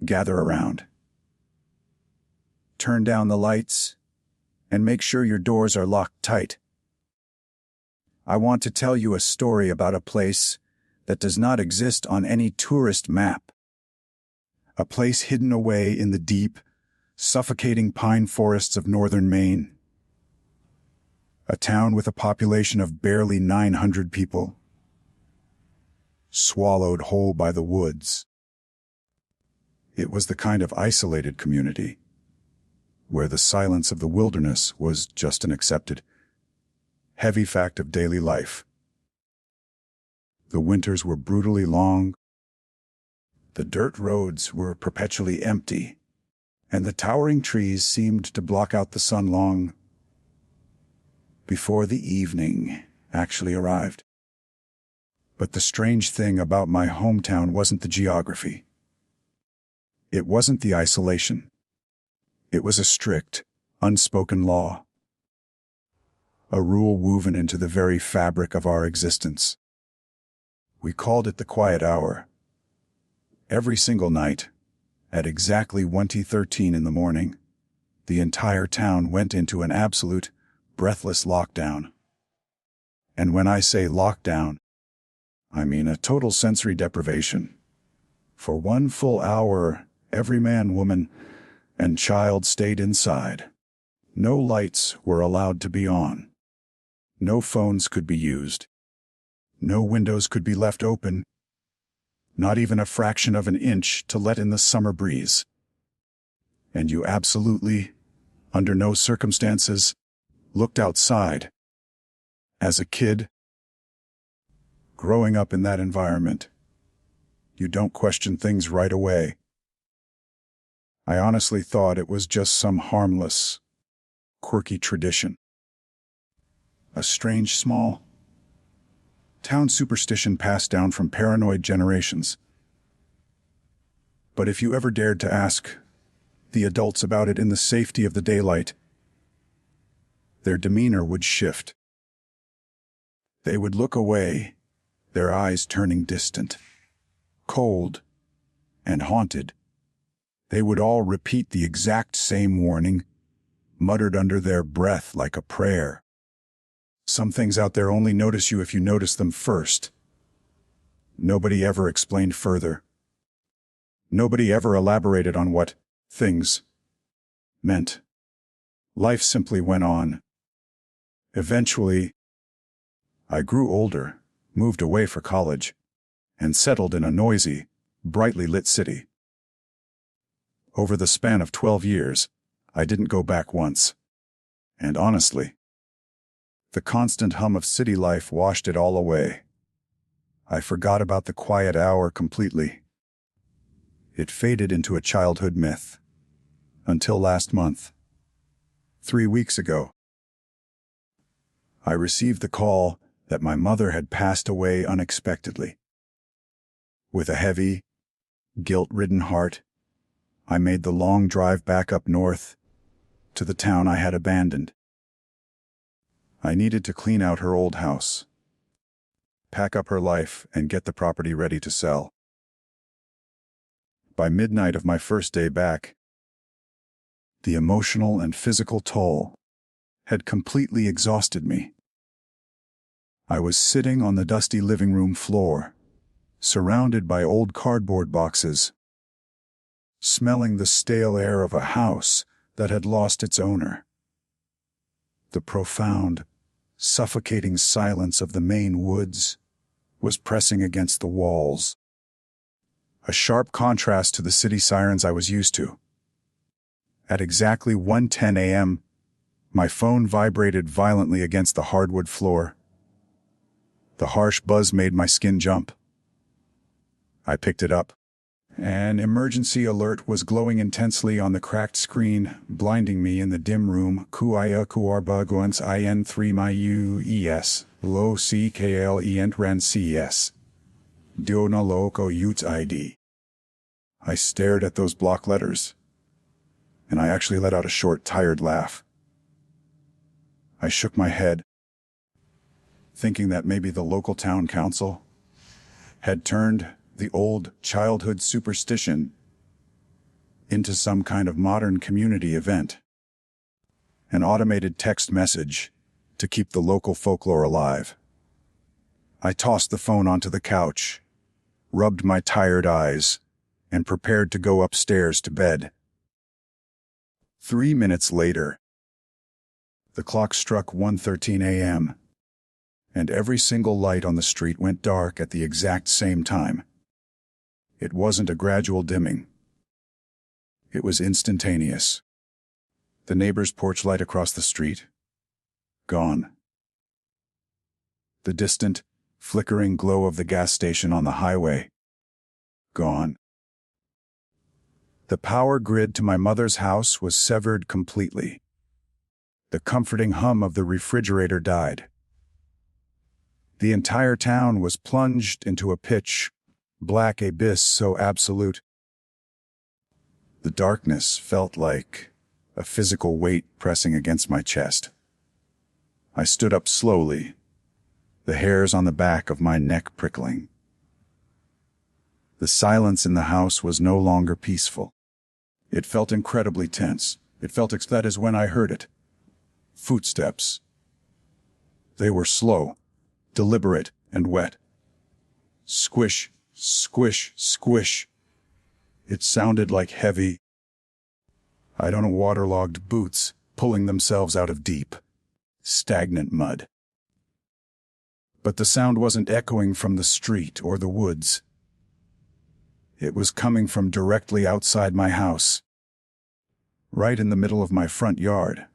gather around. Turn down the lights and make sure your doors are locked tight. I want to tell you a story about a place that does not exist on any tourist map. A place hidden away in the deep, suffocating pine forests of northern Maine. A town with a population of barely 900 people, swallowed whole by the woods. It was the kind of isolated community where the silence of the wilderness was just an accepted, heavy fact of daily life. The winters were brutally long, the dirt roads were perpetually empty, and the towering trees seemed to block out the sun long before the evening actually arrived. But the strange thing about my hometown wasn't the geography. It wasn't the isolation. It was a strict, unspoken law. A rule woven into the very fabric of our existence. We called it the quiet hour. Every single night, at exactly 1:13 in the morning, the entire town went into an absolute, breathless lockdown. And when I say lockdown, I mean a total sensory deprivation. For 1 full hour, every man, woman, and child stayed inside. No lights were allowed to be on. No phones could be used. No windows could be left open. Not even a fraction of an inch to let in the summer breeze. And you absolutely, under no circumstances, looked outside. As a kid, growing up in that environment, you don't question things right away. I honestly thought it was just some harmless, quirky tradition. A strange, small town superstition passed down from paranoid generations. But if you ever dared to ask the adults about it in the safety of the daylight, their demeanor would shift. They would look away, their eyes turning distant, cold, and haunted. They would all repeat the exact same warning, muttered under their breath like a prayer. Some things out there only notice you if you notice them first. Nobody ever explained further. Nobody ever elaborated on what things meant. Life simply went on. Eventually, I grew older, moved away for college, and settled in a noisy, brightly lit city. Over the span of 12 years, I didn't go back once. And honestly, the constant hum of city life washed it all away. I forgot about the quiet hour completely. It faded into a childhood myth. Until last month. 3 weeks ago, I received the call that my mother had passed away unexpectedly. With a heavy, guilt-ridden heart, I made the long drive back up north to the town I had abandoned. I needed to clean out her old house, pack up her life, and get the property ready to sell. By midnight of my first day back, the emotional and physical toll had completely exhausted me. I was sitting on the dusty living room floor, surrounded by old cardboard boxes, smelling the stale air of a house that had lost its owner. The profound, suffocating silence of the Maine woods was pressing against the walls, a sharp contrast to the city sirens I was used to. At exactly 1:10 a.m., my phone vibrated violently against the hardwood floor. The harsh buzz made my skin jump. I picked it up. An emergency alert was glowing intensely on the cracked screen, blinding me in the dim room. Kuia kuarba guans in 3 my ues, lo ckle ent ran cs. Diona loco utes id. I stared at those block letters, and I actually let out a short, tired laugh. I shook my head, thinking that maybe the local town council had turned the old childhood superstition into some kind of modern community event. An automated text message to keep the local folklore alive. I tossed the phone onto the couch, rubbed my tired eyes, and prepared to go upstairs to bed. 3 minutes later, the clock struck 1:13 a.m., and every single light on the street went dark at the exact same time. It wasn't a gradual dimming. It was instantaneous. The neighbor's porch light across the street, gone. The distant, flickering glow of the gas station on the highway, gone. The power grid to my mother's house was severed completely. The comforting hum of the refrigerator died. The entire town was plunged into a pitch black abyss so absolute. The darkness felt like a physical weight pressing against my chest. I stood up slowly, the hairs on the back of my neck prickling. The silence in the house was no longer peaceful. It felt incredibly tense. It felt that is when I heard it. Footsteps. They were slow, deliberate, and wet. Squish, squish, squish. It sounded like heavy, waterlogged boots pulling themselves out of deep, stagnant mud. But the sound wasn't echoing from the street or the woods. It was coming from directly outside my house, right in the middle of my front yard.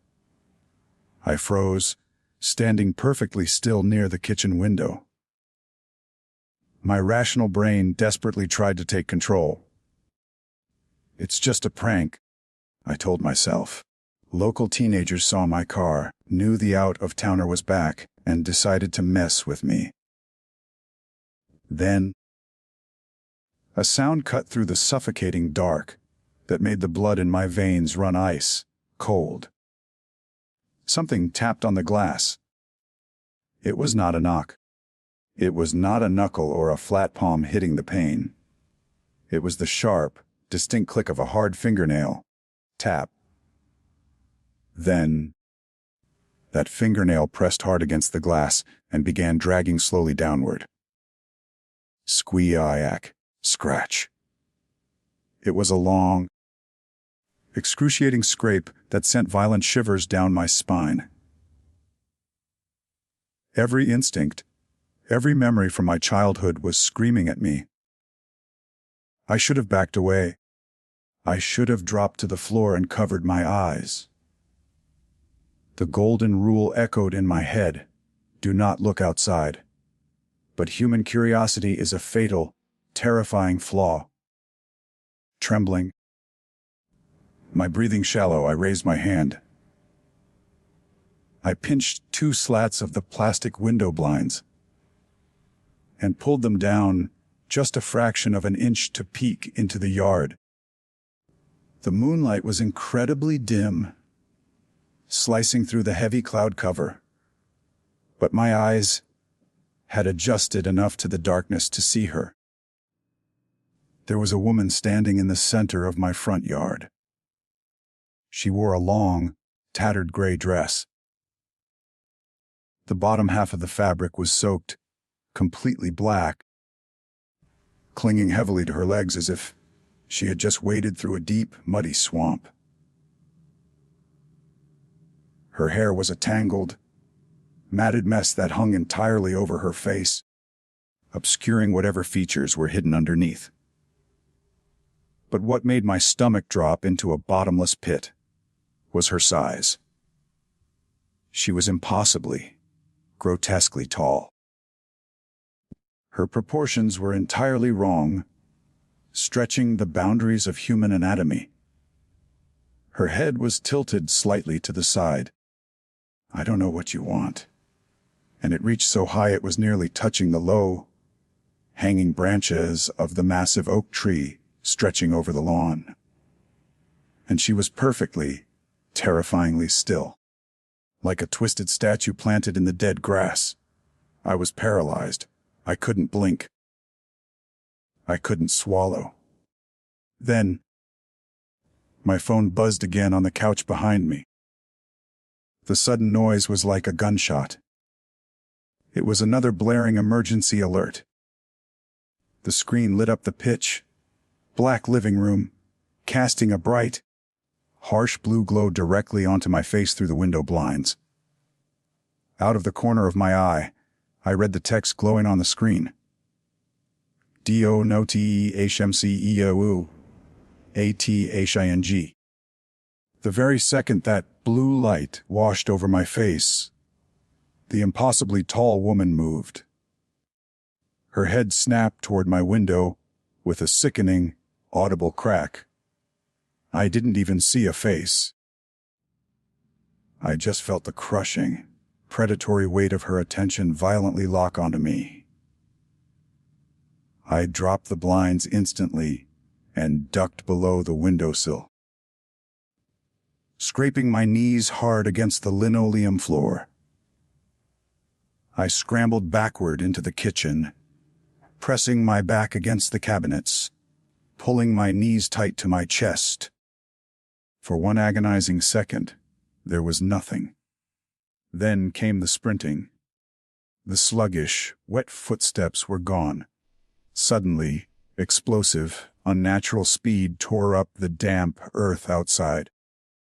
I froze, standing perfectly still near the kitchen window. My rational brain desperately tried to take control. It's just a prank, I told myself. Local teenagers saw my car, knew the out-of-towner was back, and decided to mess with me. Then, a sound cut through the suffocating dark that made the blood in my veins run ice, cold. Something tapped on the glass. It was not a knock. It was not a knuckle or a flat palm hitting the pane. It was the sharp, distinct click of a hard fingernail. Tap. Then, that fingernail pressed hard against the glass and began dragging slowly downward. Squee-iack. Scratch. It was a long, excruciating scrape that sent violent shivers down my spine. Every instinct, every memory from my childhood was screaming at me. I should have backed away. I should have dropped to the floor and covered my eyes. The golden rule echoed in my head: do not look outside. But human curiosity is a fatal, terrifying flaw. Trembling, my breathing shallow, I raised my hand. I pinched 2 slats of the plastic window blinds and pulled them down just a fraction of an inch to peek into the yard. The moonlight was incredibly dim, slicing through the heavy cloud cover, but my eyes had adjusted enough to the darkness to see her. There was a woman standing in the center of my front yard. She wore a long, tattered gray dress. The bottom half of the fabric was soaked, completely black, clinging heavily to her legs as if she had just waded through a deep, muddy swamp. Her hair was a tangled, matted mess that hung entirely over her face, obscuring whatever features were hidden underneath. But what made my stomach drop into a bottomless pit was her size. She was impossibly, grotesquely tall. Her proportions were entirely wrong, stretching the boundaries of human anatomy. Her head was tilted slightly to the side. I don't know what you want. And it reached so high it was nearly touching the low, hanging branches of the massive oak tree stretching over the lawn. And she was perfectly, terrifyingly still, like a twisted statue planted in the dead grass. I was paralyzed. I couldn't blink. I couldn't swallow. Then, My phone buzzed again on the couch behind me. The sudden noise was like a gunshot. It was another blaring emergency alert. The screen lit up the pitch black living room, casting a bright, harsh blue glow directly onto my face through the window blinds. Out of the corner of my eye, I read the text glowing on the screen. Do no te hmceou athing. The very second that blue light washed over my face, the impossibly tall woman moved. Her head snapped toward my window with a sickening, audible crack. I didn't even see a face. I just felt the crushing, predatory weight of her attention violently lock onto me. I dropped the blinds instantly and ducked below the windowsill. Scraping my knees hard against the linoleum floor, I scrambled backward into the kitchen, pressing my back against the cabinets, pulling my knees tight to my chest. For one agonizing second, there was nothing. Then came the sprinting. The sluggish, wet footsteps were gone. Suddenly, explosive, unnatural speed tore up the damp earth outside.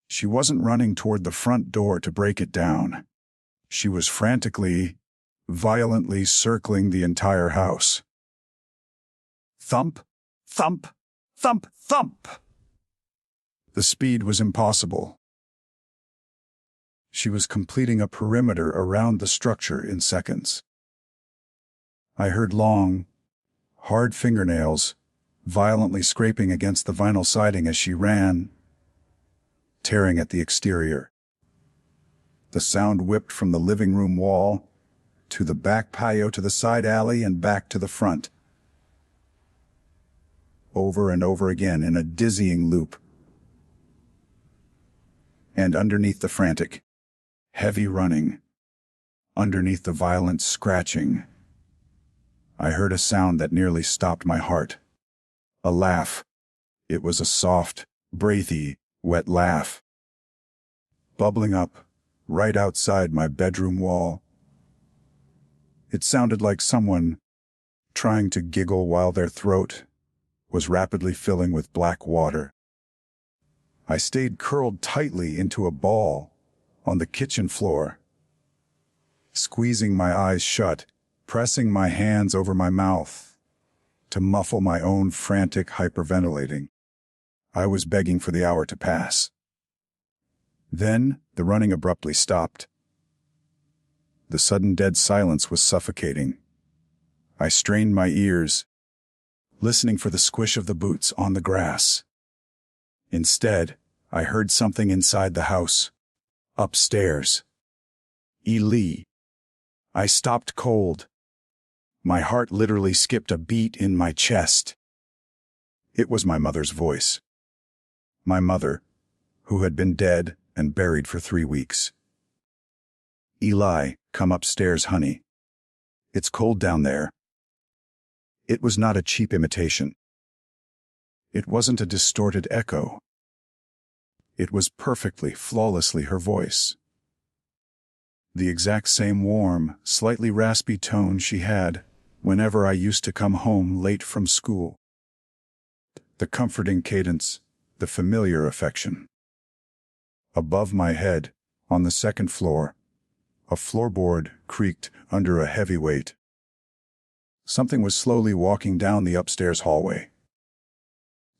She wasn't running toward the front door to break it down. She was frantically, violently circling the entire house. Thump, thump, thump, thump. The speed was impossible. She was completing a perimeter around the structure in seconds. I heard long, hard fingernails violently scraping against the vinyl siding as she ran, tearing at the exterior. The sound whipped from the living room wall to the back patio to the side alley and back to the front. Over and over again in a dizzying loop. And underneath the frantic, heavy running, underneath the violent scratching, I heard a sound that nearly stopped my heart. A laugh. It was a soft, breathy, wet laugh. Bubbling up, right outside my bedroom wall. It sounded like someone trying to giggle while their throat was rapidly filling with black water. I stayed curled tightly into a ball on the kitchen floor, squeezing my eyes shut, pressing my hands over my mouth to muffle my own frantic hyperventilating. I was begging for the hour to pass. Then the running abruptly stopped. The sudden dead silence was suffocating. I strained my ears, listening for the squish of the boots on the grass. Instead, I heard something inside the house, upstairs. Eli. I stopped cold. My heart literally skipped a beat in my chest. It was my mother's voice. My mother, who had been dead and buried for 3 weeks. Eli, come upstairs, honey. It's cold down there. It was not a cheap imitation. It wasn't a distorted echo. It was perfectly, flawlessly her voice. The exact same warm, slightly raspy tone she had whenever I used to come home late from school. The comforting cadence, the familiar affection. Above my head, on the second floor, a floorboard creaked under a heavy weight. Something was slowly walking down the upstairs hallway.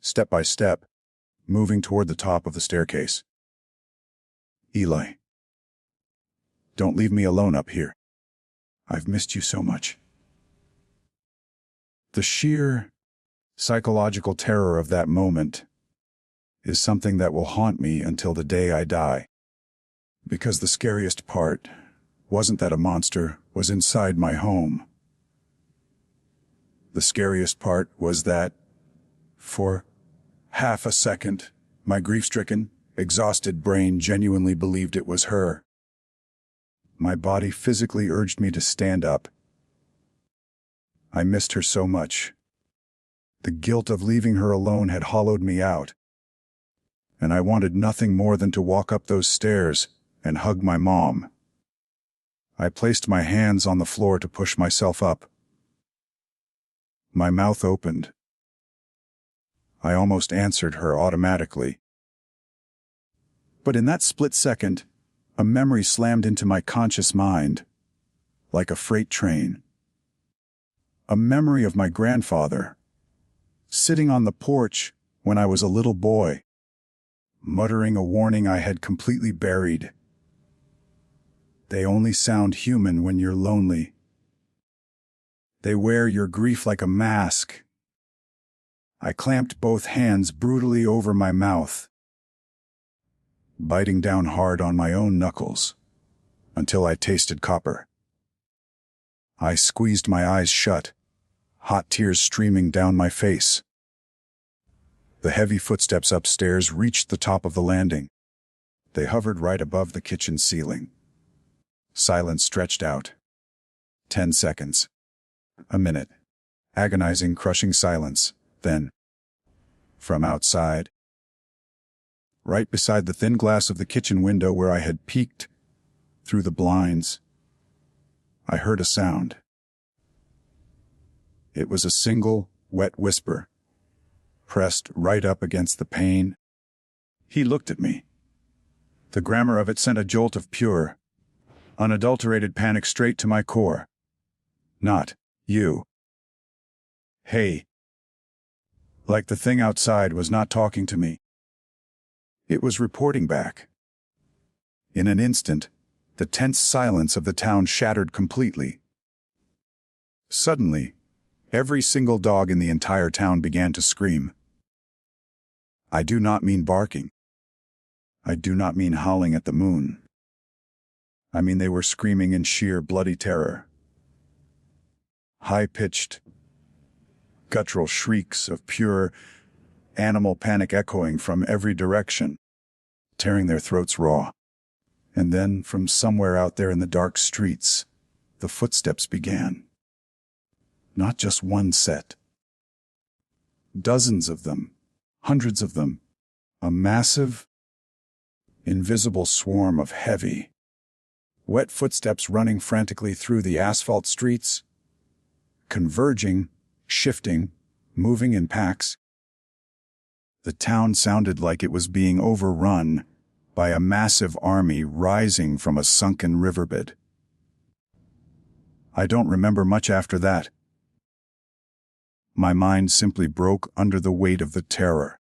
Step by step, moving toward the top of the staircase. Eli. Don't leave me alone up here. I've missed you so much. The sheer psychological terror of that moment is something that will haunt me until the day I die. Because the scariest part wasn't that a monster was inside my home. The scariest part was that, for half a second, my grief-stricken, exhausted brain genuinely believed it was her. My body physically urged me to stand up. I missed her so much. The guilt of leaving her alone had hollowed me out. and I wanted nothing more than to walk up those stairs and hug my mom. I placed my hands on the floor to push myself up. My mouth opened. I almost answered her automatically. But in that split second, a memory slammed into my conscious mind, like a freight train. A memory of my grandfather, sitting on the porch when I was a little boy, muttering a warning I had completely buried. They only sound human when you're lonely. They wear your grief like a mask. I clamped both hands brutally over my mouth, biting down hard on my own knuckles, until I tasted copper. I squeezed my eyes shut, hot tears streaming down my face. The heavy footsteps upstairs reached the top of the landing. They hovered right above the kitchen ceiling. Silence stretched out. 10 seconds. A minute. Agonizing, crushing silence. Then, from outside, right beside the thin glass of the kitchen window where I had peeked through the blinds, I heard a sound. It was a single, wet whisper, pressed right up against the pane. He looked at me. The grammar of it sent a jolt of pure, unadulterated panic straight to my core. Not you. Hey. Like the thing outside was not talking to me. It was reporting back. In an instant, the tense silence of the town shattered completely. Suddenly, every single dog in the entire town began to scream. I do not mean barking. I do not mean howling at the moon. I mean they were screaming in sheer bloody terror. High-pitched, guttural shrieks of pure animal panic echoing from every direction, tearing their throats raw. And then, from somewhere out there in the dark streets, the footsteps began. Not just one set. Dozens of them, hundreds of them, a massive, invisible swarm of heavy, wet footsteps running frantically through the asphalt streets, converging, shifting, moving in packs. The town sounded like it was being overrun by a massive army rising from a sunken riverbed. I don't remember much after that. My mind simply broke under the weight of the terror.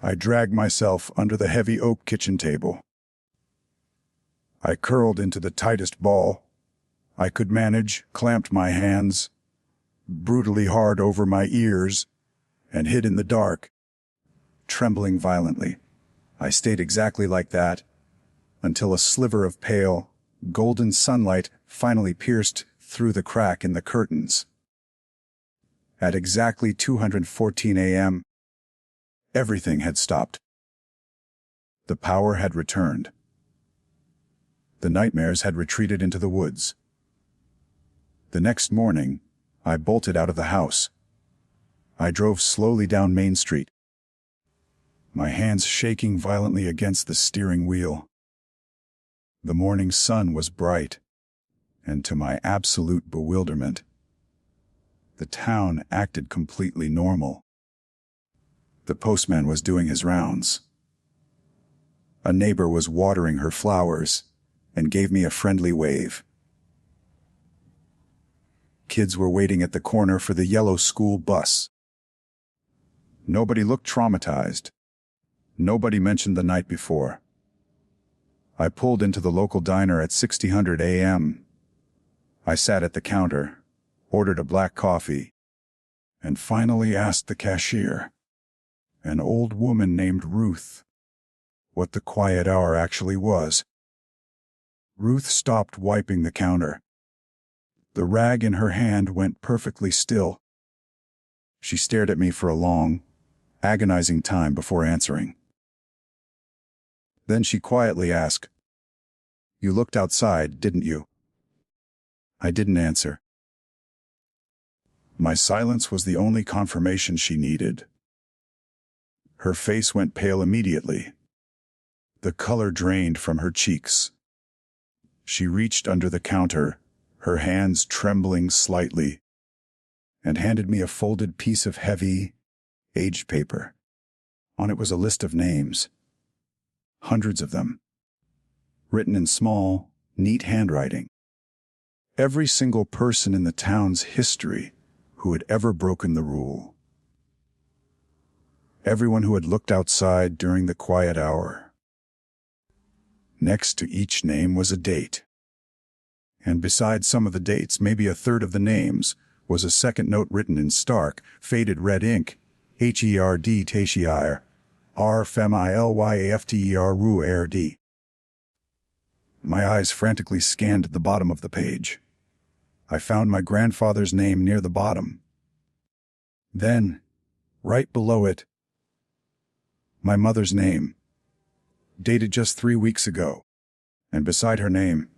I dragged myself under the heavy oak kitchen table. I curled into the tightest ball I could manage, clamped my hands brutally hard over my ears, and hid in the dark, trembling violently. I stayed exactly like that until a sliver of pale, golden sunlight finally pierced through the crack in the curtains. At exactly 2:14 a.m., everything had stopped. The power had returned. The nightmares had retreated into the woods. The next morning, I bolted out of the house. I drove slowly down Main Street, my hands shaking violently against the steering wheel. The morning sun was bright, and to my absolute bewilderment, the town acted completely normal. The postman was doing his rounds. A neighbor was watering her flowers and gave me a friendly wave. Kids were waiting at the corner for the yellow school bus. Nobody looked traumatized. Nobody mentioned the night before. I pulled into the local diner at 6:00 a.m. I sat at the counter, ordered a black coffee, and finally asked the cashier, an old woman named Ruth, what the quiet hour actually was. Ruth stopped wiping the counter. The rag in her hand went perfectly still. She stared at me for a long, agonizing time before answering. Then she quietly asked, "You looked outside, didn't you?" I didn't answer. My silence was the only confirmation she needed. Her face went pale immediately. The color drained from her cheeks. She reached under the counter, her hands trembling slightly, and handed me a folded piece of heavy, aged paper. On it was a list of names. Hundreds of them. Written in small, neat handwriting. Every single person in the town's history who had ever broken the rule. Everyone who had looked outside during the quiet hour. Next to each name was a date. And beside some of the dates, maybe a third of the names, was a second note written in stark, faded red ink, H-E-R-D Tashir, R-F-M-I-L-Y-A-F-T-E-R Ru-A-R-D. My eyes frantically scanned the bottom of the page. I found my grandfather's name near the bottom. Then, right below it, my mother's name, dated just 3 weeks ago, and beside her name,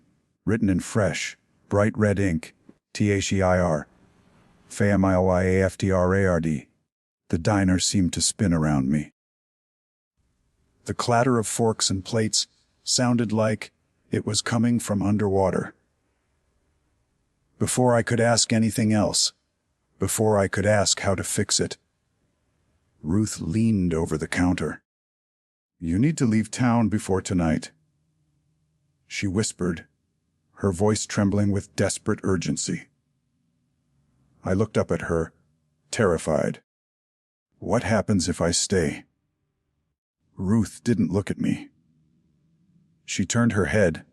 written in fresh, bright red ink, T-H-E-I-R, F-A-M-I-L-Y-A-F-T-R-A-R-D. The diner seemed to spin around me. The clatter of forks and plates sounded like it was coming from underwater. Before I could ask anything else, before I could ask how to fix it, Ruth leaned over the counter. "You need to leave town before tonight," she whispered, her voice trembling with desperate urgency. I looked up at her, terrified. What happens if I stay? Ruth didn't look at me. She turned her head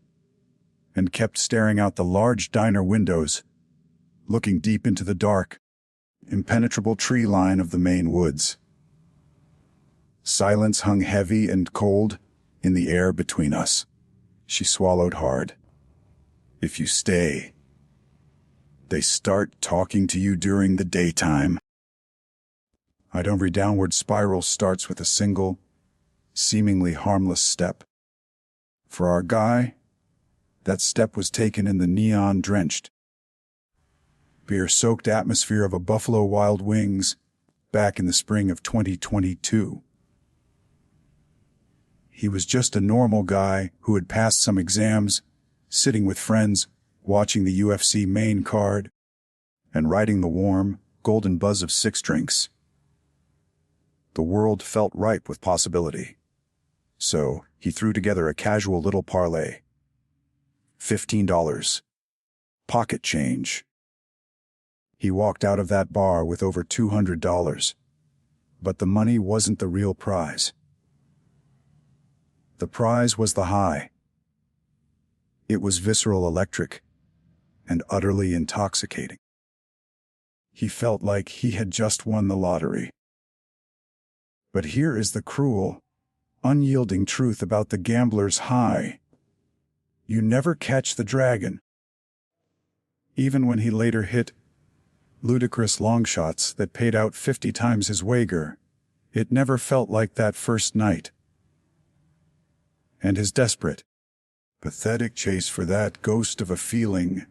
and kept staring out the large diner windows, looking deep into the dark, impenetrable tree line of the Maine woods. Silence hung heavy and cold in the air between us. She swallowed hard. "If you stay, they start talking to you during the daytime." Every downward spiral starts with a single, seemingly harmless step. For our guy, that step was taken in the neon-drenched, beer-soaked atmosphere of a Buffalo Wild Wings back in the spring of 2022. He was just a normal guy who had passed some exams, sitting with friends, watching the UFC Maine card, and riding the warm, golden buzz of 6 drinks. The world felt ripe with possibility. So he threw together a casual little parlay. $15. Pocket change. He walked out of that bar with over $200. But the money wasn't the real prize. The prize was the high. It was visceral, electric, and utterly intoxicating. He felt like he had just won the lottery. But here is the cruel, unyielding truth about the gambler's high. You never catch the dragon. Even when he later hit ludicrous long shots that paid out 50 times his wager, it never felt like that first night. And his desperate, pathetic chase for that ghost of a feeling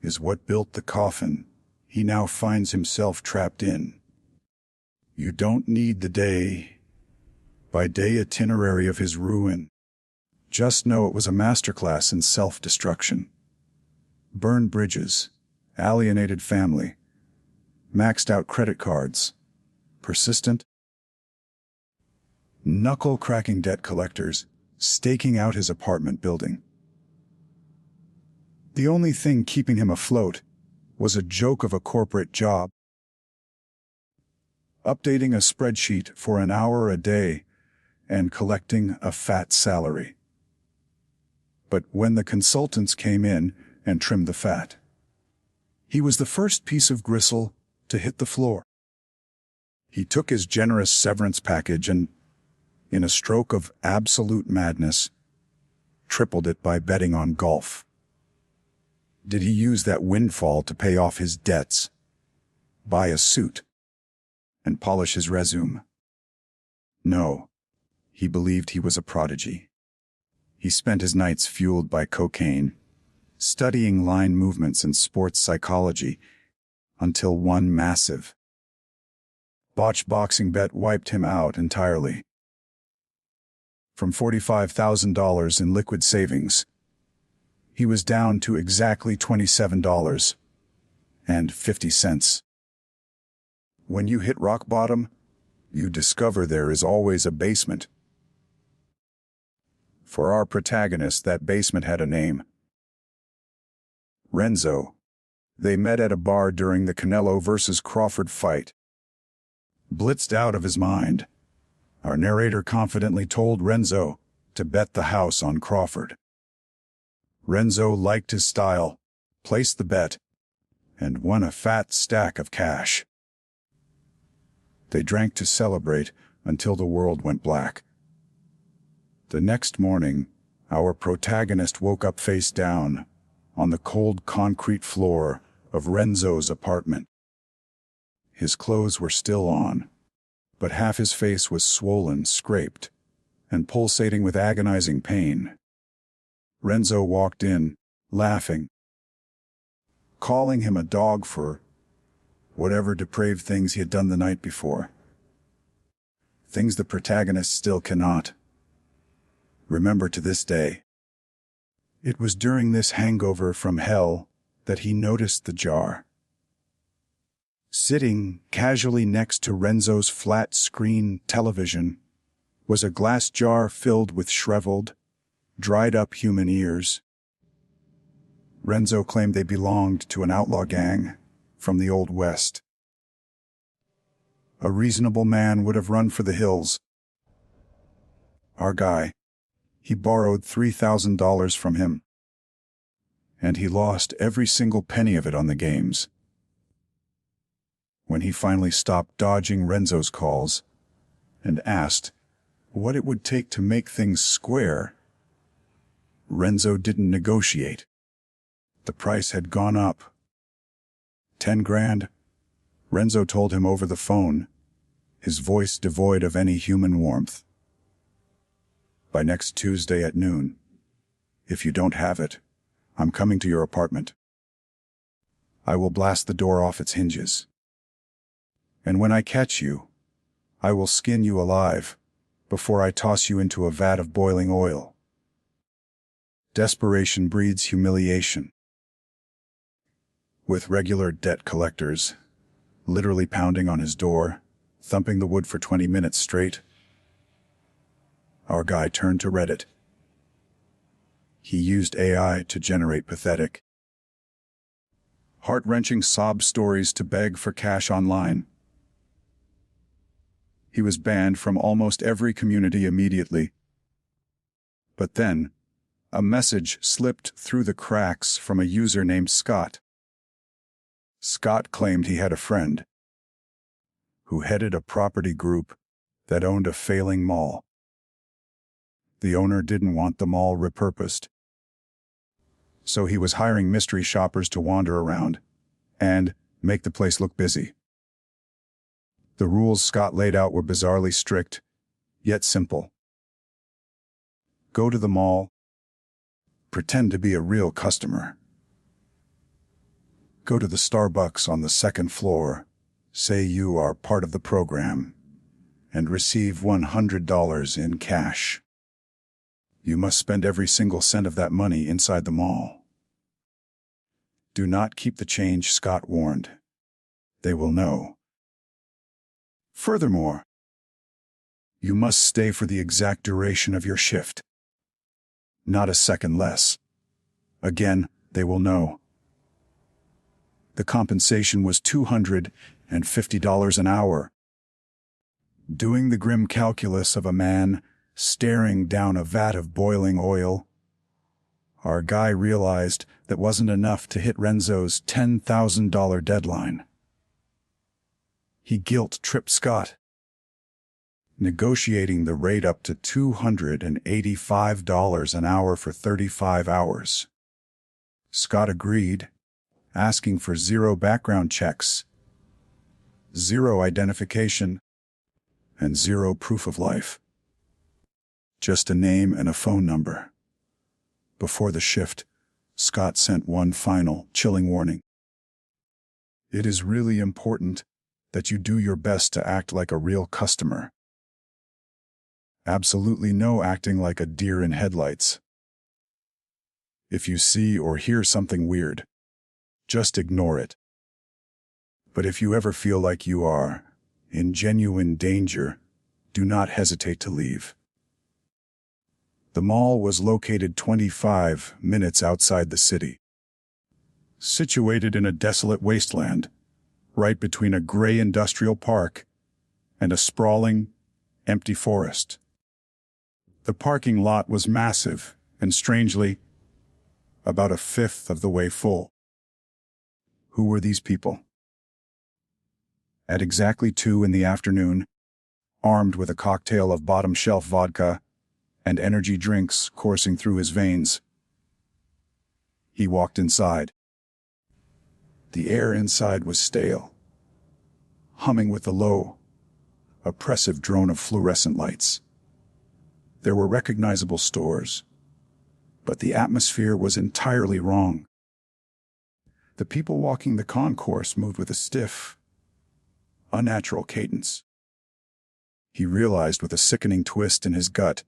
is what built the coffin he now finds himself trapped in. You don't need the day-by-day itinerary of his ruin. Just know it was a masterclass in self-destruction. Burned bridges, alienated family, maxed-out credit cards, persistent, knuckle-cracking debt collectors staking out his apartment building. The only thing keeping him afloat was a joke of a corporate job. Updating a spreadsheet for an hour a day and collecting a fat salary. But when the consultants came in and trimmed the fat, he was the first piece of gristle to hit the floor. He took his generous severance package and, in a stroke of absolute madness, tripled it by betting on golf. Did he use that windfall to pay off his debts, buy a suit, and polish his resume? No, he believed he was a prodigy. He spent his nights fueled by cocaine, studying line movements and sports psychology, until one massive, botched boxing bet wiped him out entirely. From $45,000 in liquid savings, he was down to exactly $27.50. When you hit rock bottom, you discover there is always a basement. For our protagonist, that basement had a name. Renzo. They met at a bar during the Canelo versus Crawford fight. Blitzed out of his mind, our narrator confidently told Renzo to bet the house on Crawford. Renzo liked his style, placed the bet, and won a fat stack of cash. They drank to celebrate until the world went black. The next morning, our protagonist woke up face down on the cold concrete floor of Renzo's apartment. His clothes were still on, but half his face was swollen, scraped, and pulsating with agonizing pain. Renzo walked in, laughing, calling him a dog for whatever depraved things he had done the night before. Things the protagonist still cannot remember to this day. It was during this hangover from hell that he noticed the jar. Sitting casually next to Renzo's flat-screen television was a glass jar filled with shriveled, dried-up human ears. Renzo claimed they belonged to an outlaw gang from the Old West. A reasonable man would have run for the hills. Our guy, he borrowed $3,000 from him, and he lost every single penny of it on the games. When he finally stopped dodging Renzo's calls and asked what it would take to make things square, Renzo didn't negotiate. The price had gone up. 10 grand, Renzo told him over the phone, his voice devoid of any human warmth. By next Tuesday at noon, if you don't have it, I'm coming to your apartment. I will blast the door off its hinges. And when I catch you, I will skin you alive before I toss you into a vat of boiling oil. Desperation breeds humiliation. With regular debt collectors literally pounding on his door, thumping the wood for 20 minutes straight, our guy turned to Reddit. He used AI to generate pathetic, heart-wrenching sob stories to beg for cash online. He was banned from almost every community immediately. But then, a message slipped through the cracks from a user named Scott. Scott claimed he had a friend who headed a property group that owned a failing mall. The owner didn't want the mall repurposed, so he was hiring mystery shoppers to wander around and make the place look busy. The rules Scott laid out were bizarrely strict, yet simple. Go to the mall, pretend to be a real customer. Go to the Starbucks on the second floor, say you are part of the program, and receive $100 in cash. You must spend every single cent of that money inside the mall. Do not keep the change, Scott warned. They will know. Furthermore, you must stay for the exact duration of your shift. Not a second less. Again, they will know. The compensation was $250 an hour. Doing the grim calculus of a man staring down a vat of boiling oil, our guy realized that wasn't enough to hit Renzo's $10,000 deadline. He guilt-tripped Scott, negotiating the rate up to $285 an hour for 35 hours. Scott agreed, asking for 0 background checks, 0 identification, and 0 proof of life. Just a name and a phone number. Before the shift, Scott sent one final, chilling warning. It is really important that you do your best to act like a real customer. Absolutely no acting like a deer in headlights. If you see or hear something weird, just ignore it. But if you ever feel like you are in genuine danger, do not hesitate to leave. The mall was located 25 minutes outside the city, situated in a desolate wasteland, right between a gray industrial park and a sprawling, empty forest. The parking lot was massive and, strangely, about a fifth of the way full. Who were these people? At exactly 2 in the afternoon, armed with a cocktail of bottom-shelf vodka and energy drinks coursing through his veins, he walked inside. The air inside was stale, humming with the low, oppressive drone of fluorescent lights. There were recognizable stores, but the atmosphere was entirely wrong. The people walking the concourse moved with a stiff, unnatural cadence. He realized with a sickening twist in his gut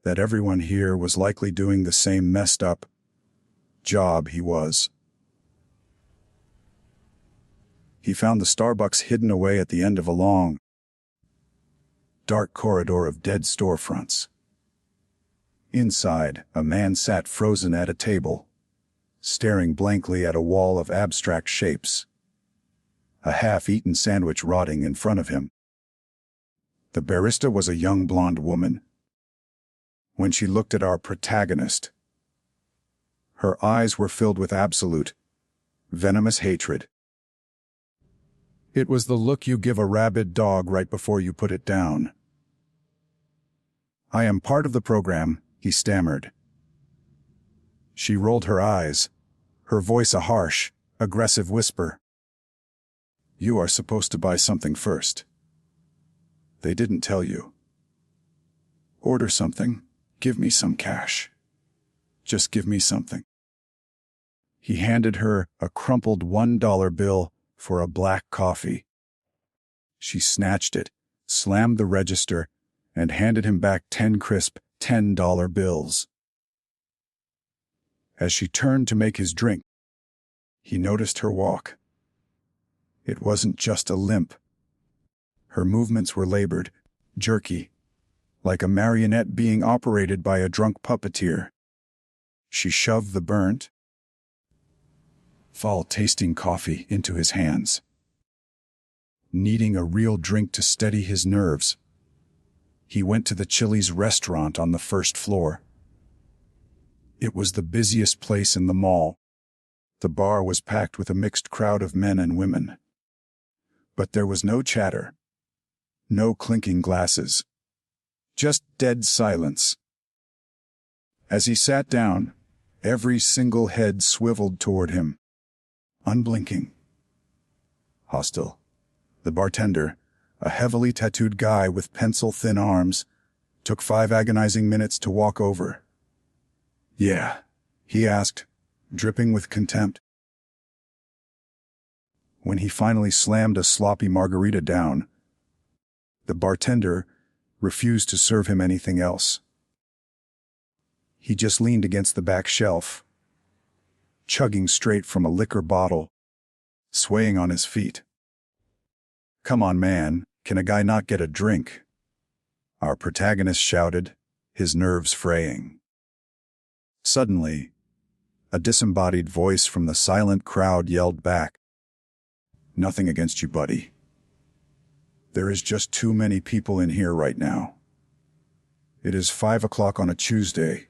that everyone here was likely doing the same messed up job he was. He found the Starbucks hidden away at the end of a long, dark corridor of dead storefronts. Inside, a man sat frozen at a table, staring blankly at a wall of abstract shapes, a half-eaten sandwich rotting in front of him. The barista was a young blonde woman. When she looked at our protagonist, her eyes were filled with absolute, venomous hatred. It was the look you give a rabid dog right before you put it down. "I am part of the program," he stammered. She rolled her eyes, her voice a harsh, aggressive whisper. "You are supposed to buy something first. They didn't tell you. Order something, give me some cash. Just give me something." He handed her a crumpled $1 bill for a black coffee. She snatched it, slammed the register, and handed him back 10 crisp $10 bills. As she turned to make his drink, he noticed her walk. It wasn't just a limp. Her movements were labored, jerky, like a marionette being operated by a drunk puppeteer. She shoved the burnt, foul-tasting coffee into his hands. Needing a real drink to steady his nerves, he went to the Chili's restaurant on the first floor. It was the busiest place in the mall. The bar was packed with a mixed crowd of men and women. But there was no chatter, no clinking glasses, just dead silence. As he sat down, every single head swiveled toward him, unblinking. Hostile. The bartender, a heavily tattooed guy with pencil-thin arms, took 5 agonizing minutes to walk over. "Yeah?" he asked, dripping with contempt. When he finally slammed a sloppy margarita down, the bartender refused to serve him anything else. He just leaned against the back shelf, chugging straight from a liquor bottle, swaying on his feet. "Come on, man, can a guy not get a drink?" our protagonist shouted, his nerves fraying. Suddenly, a disembodied voice from the silent crowd yelled back, "Nothing against you, buddy. There is just too many people in here right now. It is 5 o'clock on a Tuesday."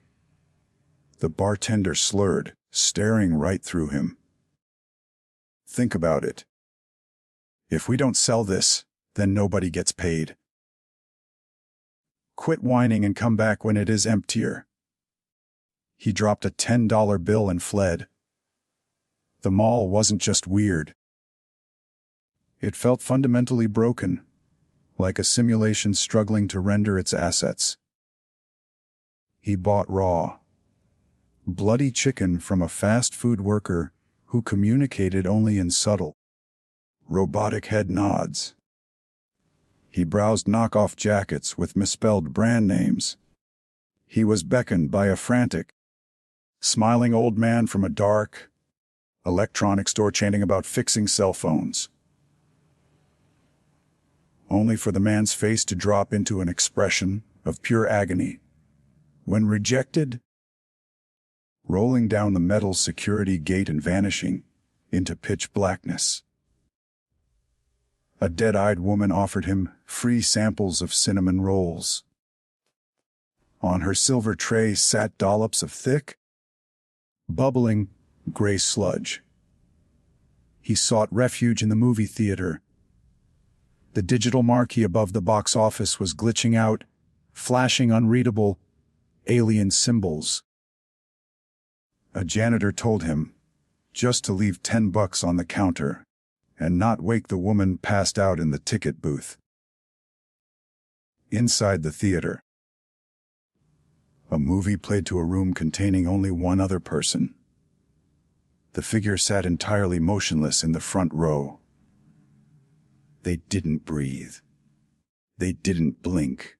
The bartender slurred, staring right through him. "Think about it. If we don't sell this, then nobody gets paid. Quit whining and come back when it is emptier." He dropped a $10 bill and fled. The mall wasn't just weird. It felt fundamentally broken, like a simulation struggling to render its assets. He bought raw, bloody chicken from a fast food worker who communicated only in subtle, Robotic head nods. He browsed knockoff jackets with misspelled brand names. He was beckoned by a frantic, smiling old man from a dark, electronics store chanting about fixing cell phones. Only for the man's face to drop into an expression of pure agony. When rejected, rolling down the metal security gate and vanishing into pitch blackness. A dead-eyed woman offered him free samples of cinnamon rolls. On her silver tray sat dollops of thick, bubbling, gray sludge. He sought refuge in the movie theater. The digital marquee above the box office was glitching out, flashing unreadable, alien symbols. A janitor told him just to leave $10 on the counter and not wake the woman passed out in the ticket booth. Inside the theater, a movie played to a room containing only one other person. The figure sat entirely motionless in the front row. They didn't breathe. They didn't blink.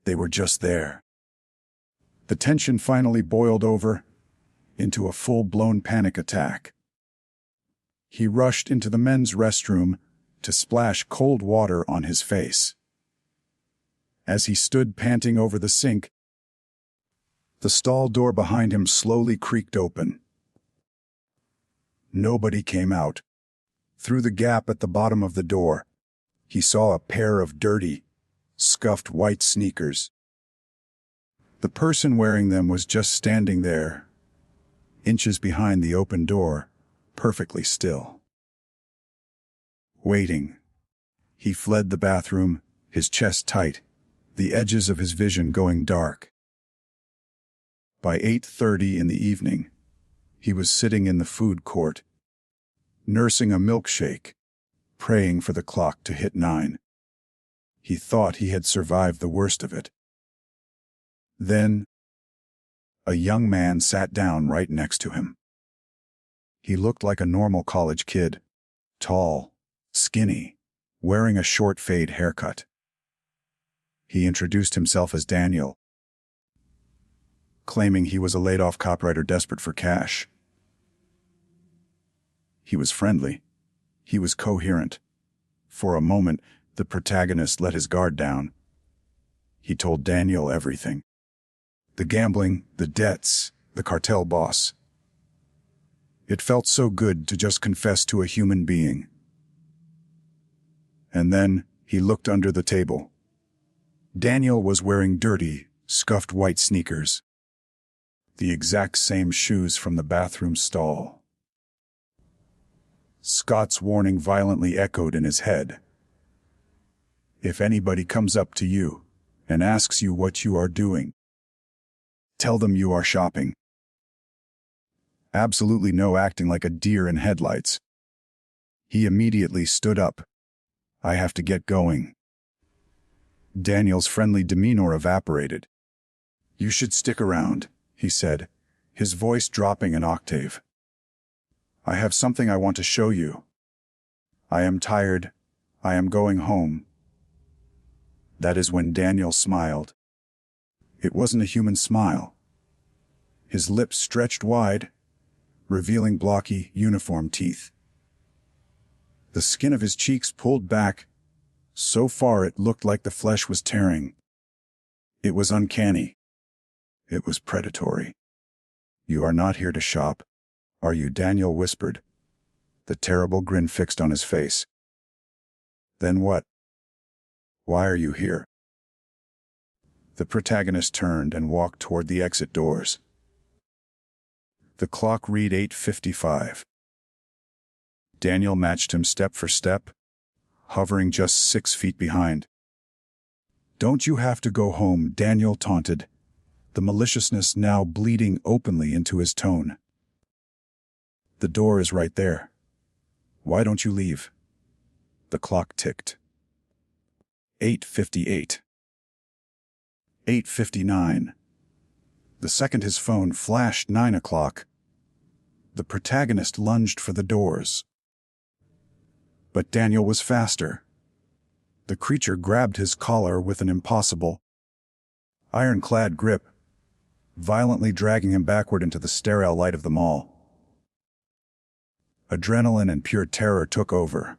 They were just there. The tension finally boiled over into a full-blown panic attack. He rushed into the men's restroom to splash cold water on his face. As he stood panting over the sink, the stall door behind him slowly creaked open. Nobody came out. Through the gap at the bottom of the door, he saw a pair of dirty, scuffed white sneakers. The person wearing them was just standing there, inches behind the open door, perfectly still. Waiting. He fled the bathroom, his chest tight, the edges of his vision going dark. By 8:30 in the evening, he was sitting in the food court, nursing a milkshake, praying for the clock to hit 9. He thought he had survived the worst of it. Then, a young man sat down right next to him. He looked like a normal college kid, tall, skinny, wearing a short fade haircut. He introduced himself as Daniel, claiming he was a laid-off copywriter desperate for cash. He was friendly. He was coherent. For a moment, the protagonist let his guard down. He told Daniel everything. The gambling, the debts, the cartel boss. It felt so good to just confess to a human being. And then he looked under the table. Daniel was wearing dirty, scuffed white sneakers. The exact same shoes from the bathroom stall. Scott's warning violently echoed in his head. If anybody comes up to you and asks you what you are doing, tell them you are shopping. Absolutely no acting like a deer in headlights. He immediately stood up. I have to get going. Daniel's friendly demeanor evaporated. You should stick around, he said, his voice dropping an octave. I have something I want to show you. I am tired. I am going home. That is when Daniel smiled. It wasn't a human smile. His lips stretched wide, revealing blocky, uniform teeth. The skin of his cheeks pulled back, so far it looked like the flesh was tearing. It was uncanny. It was predatory. You are not here to shop, are you? Daniel whispered, the terrible grin fixed on his face. Then what? Why are you here? The protagonist turned and walked toward the exit doors. The clock read 8:55. Daniel matched him step for step, hovering just 6 feet behind. Don't you have to go home? Daniel taunted, the maliciousness now bleeding openly into his tone. The door is right there. Why don't you leave? The clock ticked. 8:58. 8:59. The second his phone flashed 9 o'clock, the protagonist lunged for the doors. But Daniel was faster. The creature grabbed his collar with an impossible, ironclad grip, violently dragging him backward into the sterile light of the mall. Adrenaline and pure terror took over.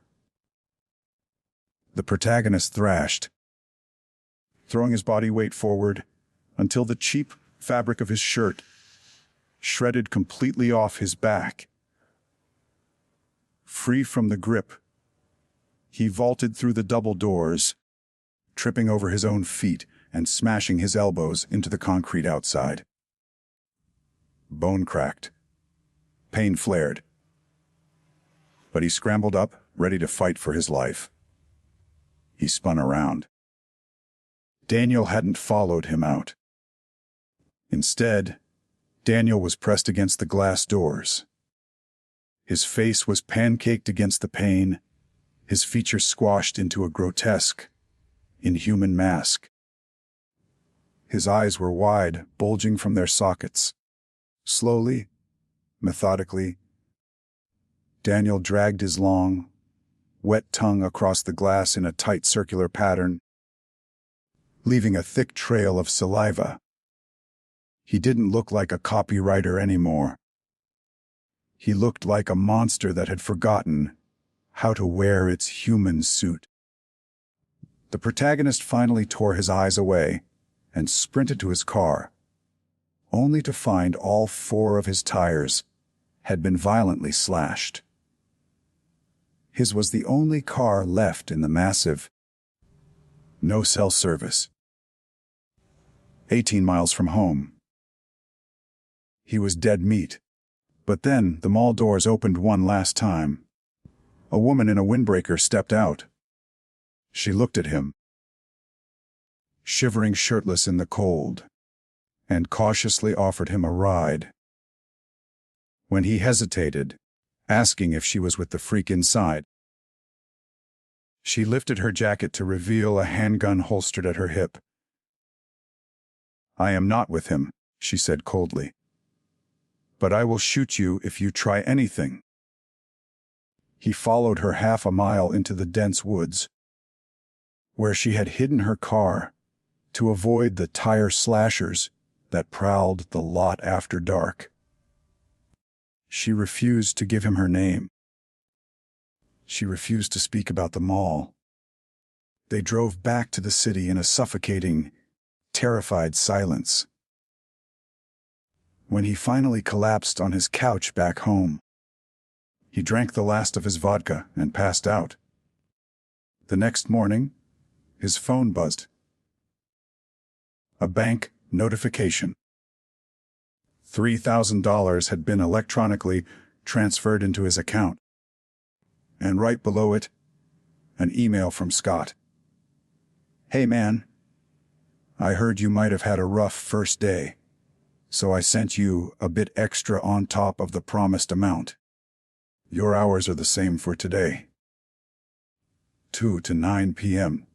The protagonist thrashed, throwing his body weight forward until the cheap fabric of his shirt shredded completely off his back. Free from the grip, he vaulted through the double doors, tripping over his own feet and smashing his elbows into the concrete outside. Bone cracked. Pain flared. But he scrambled up, ready to fight for his life. He spun around. Daniel hadn't followed him out. Instead, Daniel was pressed against the glass doors. His face was pancaked against the pane, his features squashed into a grotesque, inhuman mask. His eyes were wide, bulging from their sockets. Slowly, methodically, Daniel dragged his long, wet tongue across the glass in a tight circular pattern, leaving a thick trail of saliva. He didn't look like a copywriter anymore. He looked like a monster that had forgotten how to wear its human suit. The protagonist finally tore his eyes away and sprinted to his car, only to find all 4 of his tires had been violently slashed. His was the only car left in the massive, no-cell service. 18 miles from home. He was dead meat. But then the mall doors opened one last time. A woman in a windbreaker stepped out. She looked at him, shivering shirtless in the cold, and cautiously offered him a ride. When he hesitated, asking if she was with the freak inside, she lifted her jacket to reveal a handgun holstered at her hip. "I am not with him," she said coldly. "But I will shoot you if you try anything." He followed her half a mile into the dense woods, where she had hidden her car to avoid the tire slashers that prowled the lot after dark. She refused to give him her name. She refused to speak about the mall. They drove back to the city in a suffocating, terrified silence. When he finally collapsed on his couch back home, he drank the last of his vodka and passed out. The next morning, his phone buzzed. A bank notification. $3,000 had been electronically transferred into his account. And right below it, an email from Scott. "Hey man, I heard you might have had a rough first day, so I sent you a bit extra on top of the promised amount. Your hours are the same for today. 2 to 9 p.m.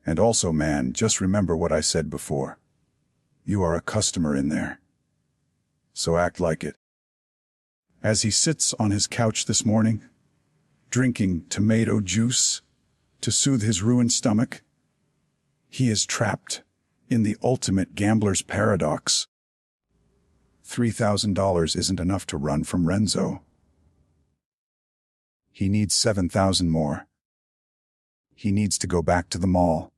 And also, man, just remember what I said before. You are a customer in there. So act like it." As he sits on his couch this morning, drinking tomato juice to soothe his ruined stomach, he is trapped in the ultimate gambler's paradox. $3,000 isn't enough to run from Renzo. He needs 7,000 more. He needs to go back to the mall.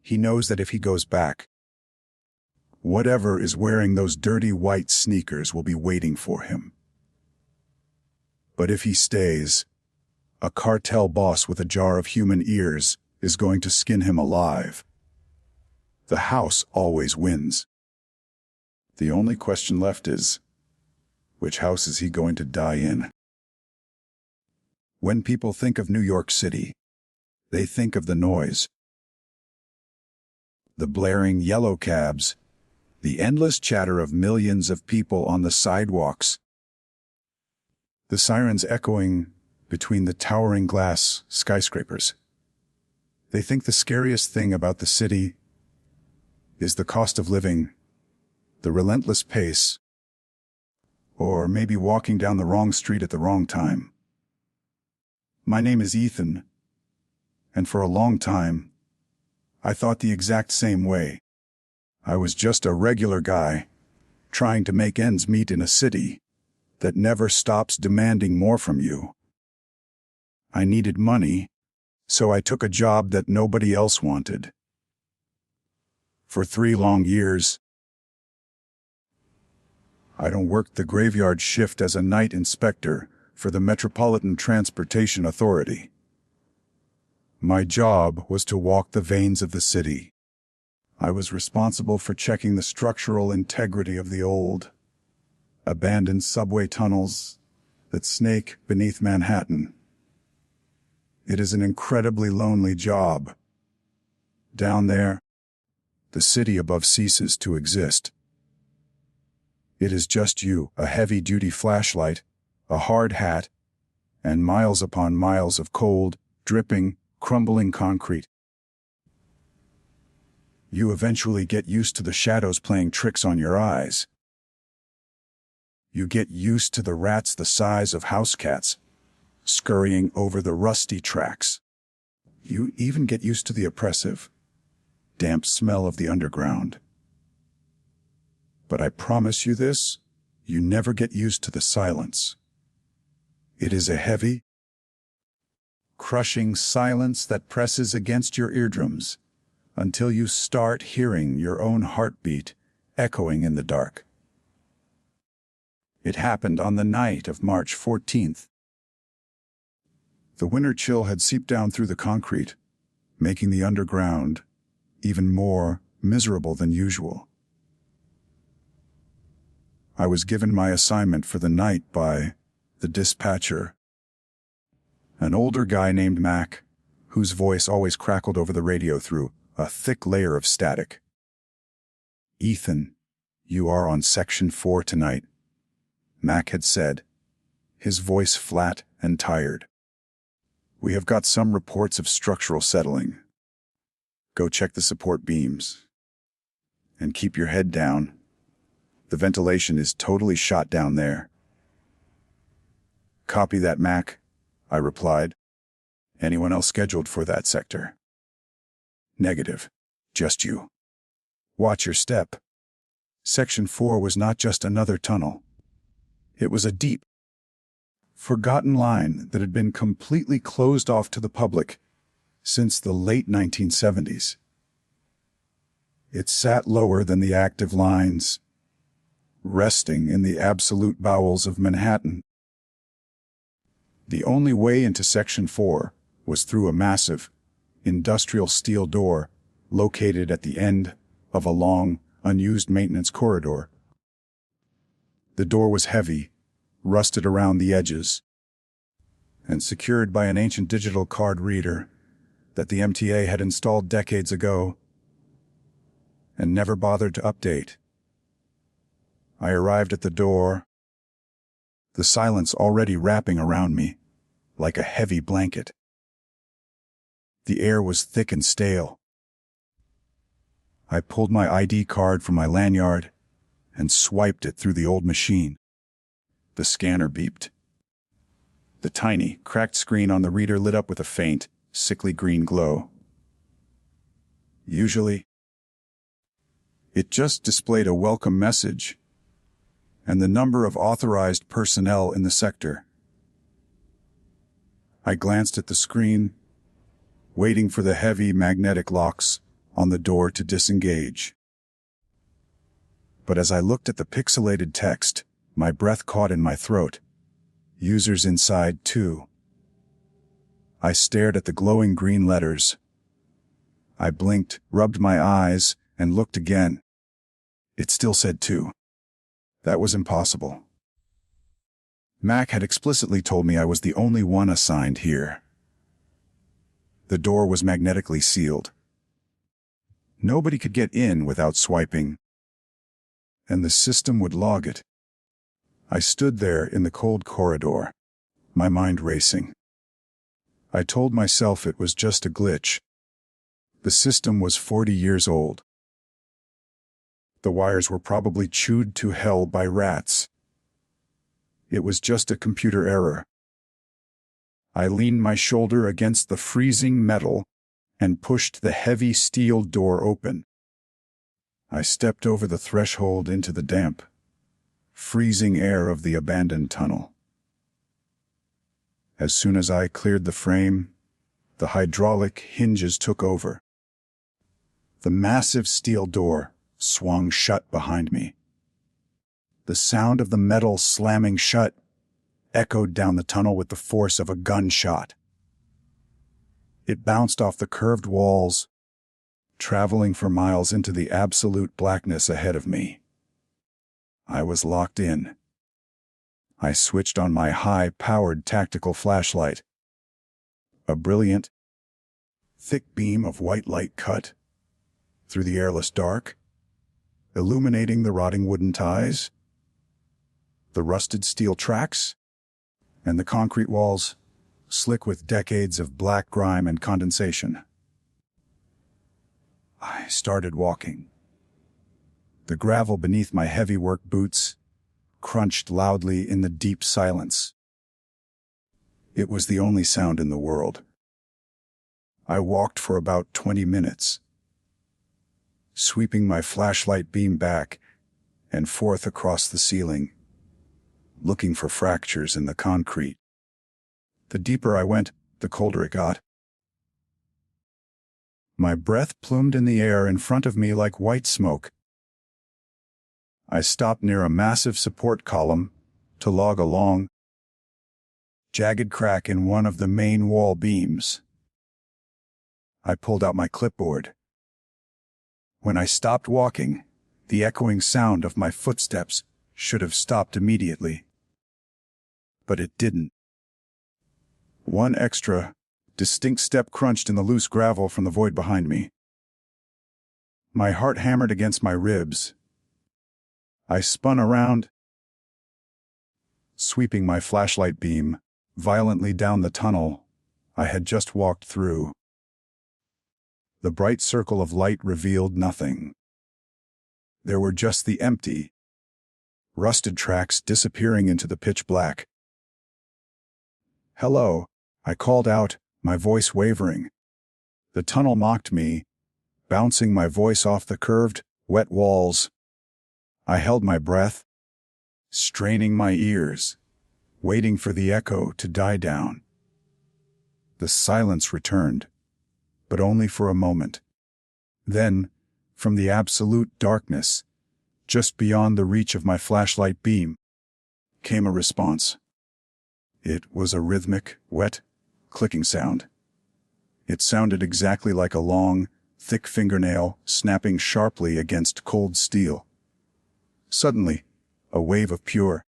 He knows that if he goes back, whatever is wearing those dirty white sneakers will be waiting for him. But if he stays, a cartel boss with a jar of human ears is going to skin him alive. The house always wins. The only question left is, which house is he going to die in? When people think of New York City, they think of the noise. The blaring yellow cabs, the endless chatter of millions of people on the sidewalks, the sirens echoing between the towering glass skyscrapers. They think the scariest thing about the city is the cost of living, the relentless pace, or maybe walking down the wrong street at the wrong time. My name is Ethan, and for a long time, I thought the exact same way. I was just a regular guy, trying to make ends meet in a city that never stops demanding more from you. I needed money, so I took a job that nobody else wanted. For 3 long years, I worked the graveyard shift as a night inspector for the Metropolitan Transportation Authority. My job was to walk the veins of the city. I was responsible for checking the structural integrity of the old, abandoned subway tunnels that snake beneath Manhattan. It is an incredibly lonely job. Down there, the city above ceases to exist. It is just you, a heavy-duty flashlight, a hard hat, and miles upon miles of cold, dripping, crumbling concrete. You eventually get used to the shadows playing tricks on your eyes. You get used to the rats the size of house cats, scurrying over the rusty tracks. You even get used to the oppressive, damp smell of the underground. But I promise you this, you never get used to the silence. It is a heavy, crushing silence that presses against your eardrums until you start hearing your own heartbeat echoing in the dark. It happened on the night of March 14th. The winter chill had seeped down through the concrete, making the underground even more miserable than usual. I was given my assignment for the night by the dispatcher, an older guy named Mac, whose voice always crackled over the radio through a thick layer of static. "Ethan, you are on Section 4 tonight," Mac had said, his voice flat and tired. "We have got some reports of structural settling. Go check the support beams. And keep your head down. The ventilation is totally shot down there." "Copy that, Mac," I replied. "Anyone else scheduled for that sector?" "Negative. Just you. Watch your step." Section 4 was not just another tunnel. It was a deep, forgotten line that had been completely closed off to the public since the late 1970s. It sat lower than the active lines, resting in the absolute bowels of Manhattan. The only way into Section 4 was through a massive, industrial steel door located at the end of a long, unused maintenance corridor. The door was heavy, rusted around the edges, and secured by an ancient digital card reader that the MTA had installed decades ago and never bothered to update. I arrived at the door, the silence already wrapping around me like a heavy blanket. The air was thick and stale. I pulled my ID card from my lanyard and swiped it through the old machine. The scanner beeped. The tiny, cracked screen on the reader lit up with a faint, sickly green glow. Usually, it just displayed a welcome message and the number of authorized personnel in the sector. I glanced at the screen, waiting for the heavy magnetic locks on the door to disengage. But as I looked at the pixelated text, my breath caught in my throat. "Users inside 2." I stared at the glowing green letters. I blinked, rubbed my eyes, and looked again. It still said 2. That was impossible. Mac had explicitly told me I was the only one assigned here. The door was magnetically sealed. Nobody could get in without swiping, and the system would log it. I stood there in the cold corridor, my mind racing. I told myself it was just a glitch. The system was 40 years old. The wires were probably chewed to hell by rats. It was just a computer error. I leaned my shoulder against the freezing metal and pushed the heavy steel door open. I stepped over the threshold into the damp, freezing air of the abandoned tunnel. As soon as I cleared the frame, the hydraulic hinges took over. The massive steel door swung shut behind me. The sound of the metal slamming shut echoed down the tunnel with the force of a gunshot. It bounced off the curved walls, traveling for miles into the absolute blackness ahead of me. I was locked in. I switched on my high-powered tactical flashlight. A brilliant, thick beam of white light cut through the airless dark, illuminating the rotting wooden ties, the rusted steel tracks, and the concrete walls, slick with decades of black grime and condensation. I started walking. The gravel beneath my heavy work boots crunched loudly in the deep silence. It was the only sound in the world. I walked for about 20 minutes, sweeping my flashlight beam back and forth across the ceiling, looking for fractures in the concrete. The deeper I went, the colder it got. My breath plumed in the air in front of me like white smoke. I stopped near a massive support column to log a long, jagged crack in one of the main wall beams. I pulled out my clipboard. When I stopped walking, the echoing sound of my footsteps should have stopped immediately. But it didn't. One extra, distinct step crunched in the loose gravel from the void behind me. My heart hammered against my ribs. I spun around, sweeping my flashlight beam violently down the tunnel I had just walked through. The bright circle of light revealed nothing. There were just the empty, rusted tracks disappearing into the pitch black. "Hello," I called out, my voice wavering. The tunnel mocked me, bouncing my voice off the curved, wet walls. I held my breath, straining my ears, waiting for the echo to die down. The silence returned, but only for a moment. Then, from the absolute darkness, just beyond the reach of my flashlight beam, came a response. It was a rhythmic, wet, clicking sound. It sounded exactly like a long, thick fingernail snapping sharply against cold steel. Suddenly, a wave of pure,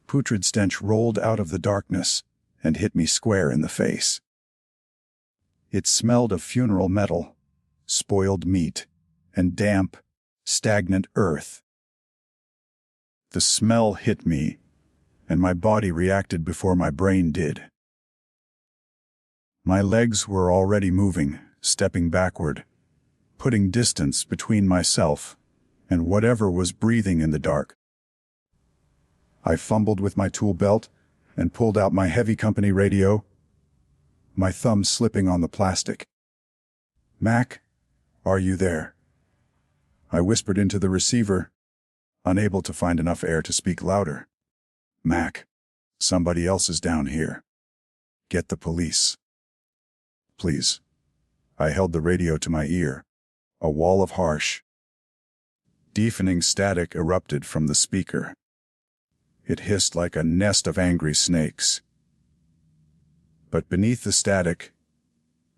putrid stench rolled out of the darkness and hit me square in the face. It smelled of funeral metal, spoiled meat, and damp, stagnant earth. The smell hit me, and my body reacted before my brain did. My legs were already moving, stepping backward, putting distance between myself and whatever was breathing in the dark. I fumbled with my tool belt and pulled out my heavy company radio, my thumb slipping on the plastic. "Mac, are you there?" I whispered into the receiver, unable to find enough air to speak louder. "Mac, somebody else is down here. Get the police. Please." I held the radio to my ear. A wall of harsh, deafening static erupted from the speaker. It hissed like a nest of angry snakes. But beneath the static,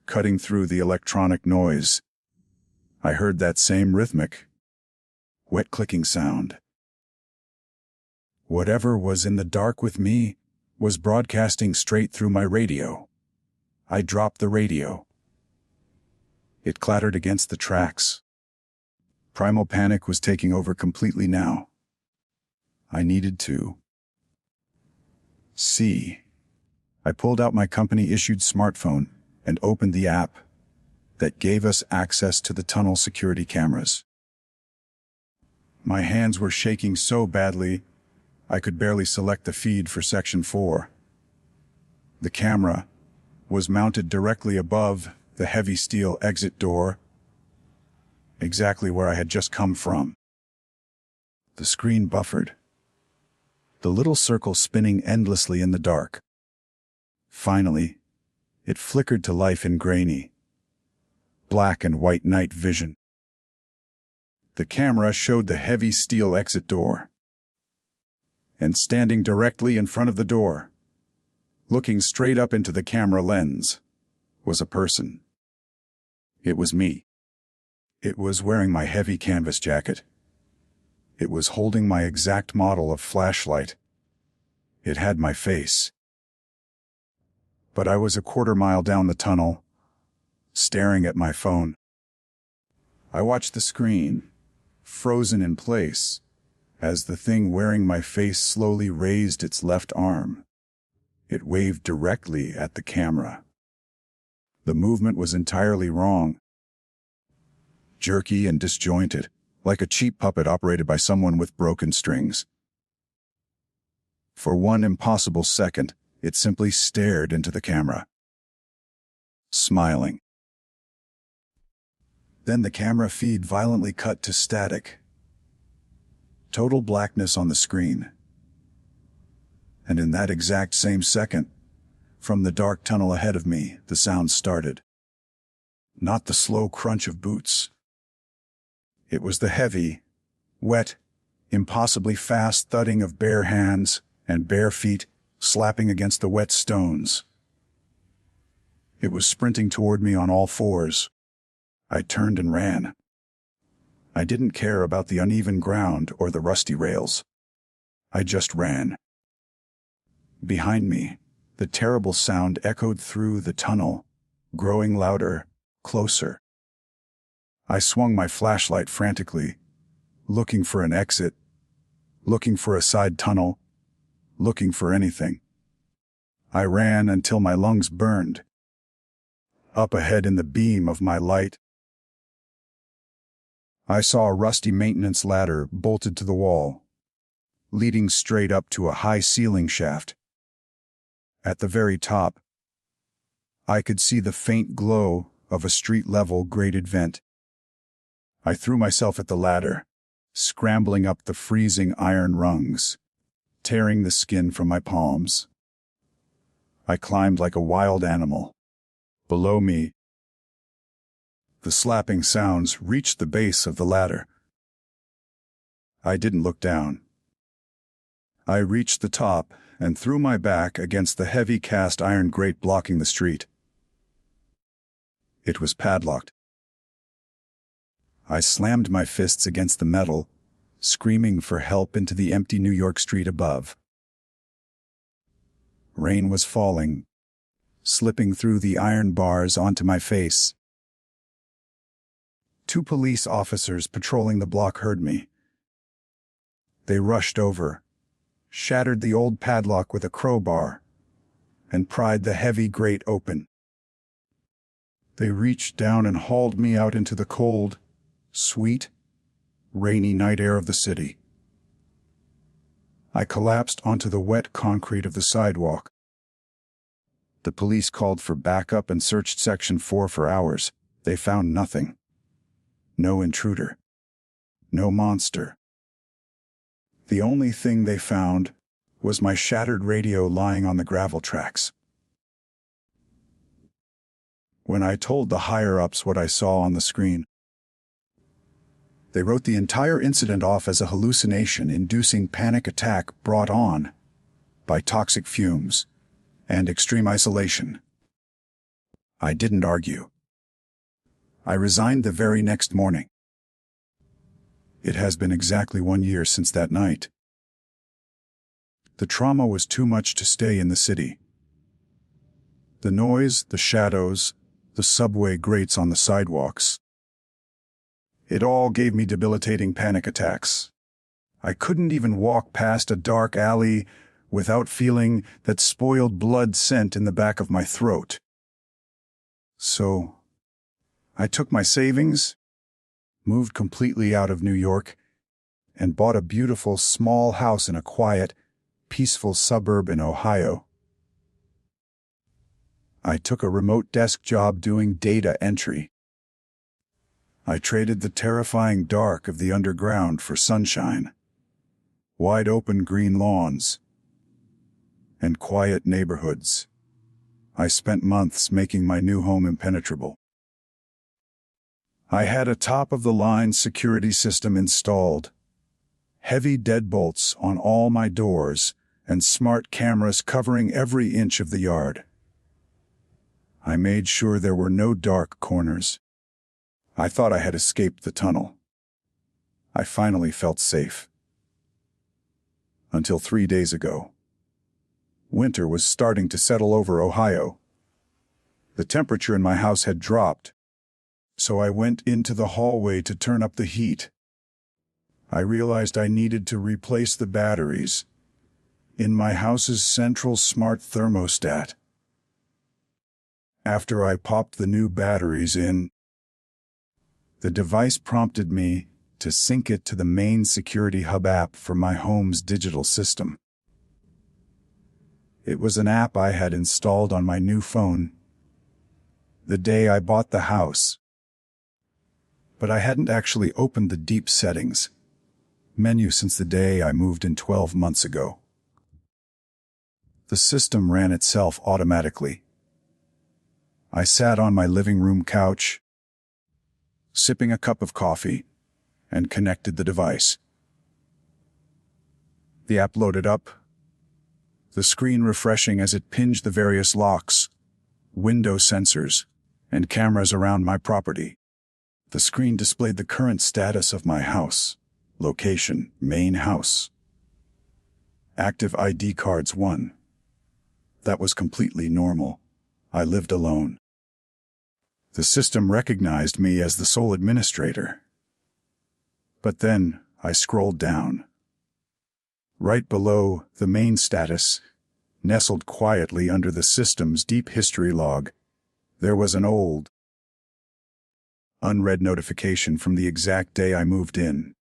cutting through the electronic noise, I heard that same rhythmic, wet clicking sound. Whatever was in the dark with me was broadcasting straight through my radio. I dropped the radio. It clattered against the tracks. Primal panic was taking over completely now. I needed to see. I pulled out my company-issued smartphone and opened the app that gave us access to the tunnel security cameras. My hands were shaking so badly, I could barely select the feed for Section 4. The camera was mounted directly above the heavy steel exit door, exactly where I had just come from. The screen buffered, the little circle spinning endlessly in the dark. Finally, it flickered to life in grainy, black and white night vision. The camera showed the heavy steel exit door, and standing directly in front of the door, looking straight up into the camera lens, was a person. It was me. It was wearing my heavy canvas jacket. It was holding my exact model of flashlight. It had my face. But I was a quarter-mile down the tunnel, staring at my phone. I watched the screen, frozen in place, as the thing wearing my face slowly raised its left arm. It waved directly at the camera. The movement was entirely wrong. Jerky and disjointed, like a cheap puppet operated by someone with broken strings. For one impossible second, it simply stared into the camera, smiling. Then the camera feed violently cut to static. Total blackness on the screen. And in that exact same second, from the dark tunnel ahead of me, the sound started. Not the slow crunch of boots. It was the heavy, wet, impossibly fast thudding of bare hands and bare feet slapping against the wet stones. It was sprinting toward me on all fours. I turned and ran. I didn't care about the uneven ground or the rusty rails. I just ran. Behind me, the terrible sound echoed through the tunnel, growing louder, closer. I swung my flashlight frantically, looking for an exit, looking for a side tunnel, looking for anything. I ran until my lungs burned. Up ahead in the beam of my light, I saw a rusty maintenance ladder bolted to the wall, leading straight up to a high ceiling shaft. At the very top, I could see the faint glow of a street-level grated vent. I threw myself at the ladder, scrambling up the freezing iron rungs, tearing the skin from my palms. I climbed like a wild animal. Below me, the slapping sounds reached the base of the ladder. I didn't look down. I reached the top and threw my back against the heavy cast iron grate blocking the street. It was padlocked. I slammed my fists against the metal, screaming for help into the empty New York street above. Rain was falling, slipping through the iron bars onto my face. 2 police officers patrolling the block heard me. They rushed over, shattered the old padlock with a crowbar, and pried the heavy grate open. They reached down and hauled me out into the cold, sweet, rainy night air of the city. I collapsed onto the wet concrete of the sidewalk. The police called for backup and searched Section 4 for hours. They found nothing. No intruder. No monster. The only thing they found was my shattered radio lying on the gravel tracks. When I told the higher-ups what I saw on the screen, they wrote the entire incident off as a hallucination-inducing panic attack brought on by toxic fumes and extreme isolation. I didn't argue. I resigned the very next morning. It has been exactly 1 year since that night. The trauma was too much to stay in the city. The noise, the shadows, the subway grates on the sidewalks. It all gave me debilitating panic attacks. I couldn't even walk past a dark alley without feeling that spoiled blood scent in the back of my throat. So, I took my savings, moved completely out of New York, and bought a beautiful small house in a quiet, peaceful suburb in Ohio. I took a remote desk job doing data entry. I traded the terrifying dark of the underground for sunshine, wide open green lawns, and quiet neighborhoods. I spent months making my new home impenetrable. I had a top-of-the-line security system installed, heavy deadbolts on all my doors, and smart cameras covering every inch of the yard. I made sure there were no dark corners. I thought I had escaped the tunnel. I finally felt safe. Until 3 days ago. Winter was starting to settle over Ohio. The temperature in my house had dropped, so I went into the hallway to turn up the heat. I realized I needed to replace the batteries in my house's central smart thermostat. After I popped the new batteries in, the device prompted me to sync it to the Maine Security Hub app for my home's digital system. It was an app I had installed on my new phone the day I bought the house, but I hadn't actually opened the deep settings menu since the day I moved in 12 months ago. The system ran itself automatically. I sat on my living room couch, sipping a cup of coffee, and connected the device. The app loaded up, the screen refreshing as it pinged the various locks, window sensors, and cameras around my property. The screen displayed the current status of my house. Location, Maine house. Active ID cards 1. That was completely normal. I lived alone. The system recognized me as the sole administrator. But then I scrolled down. Right below the main status, nestled quietly under the system's deep history log, there was an old, unread notification from the exact day I moved in.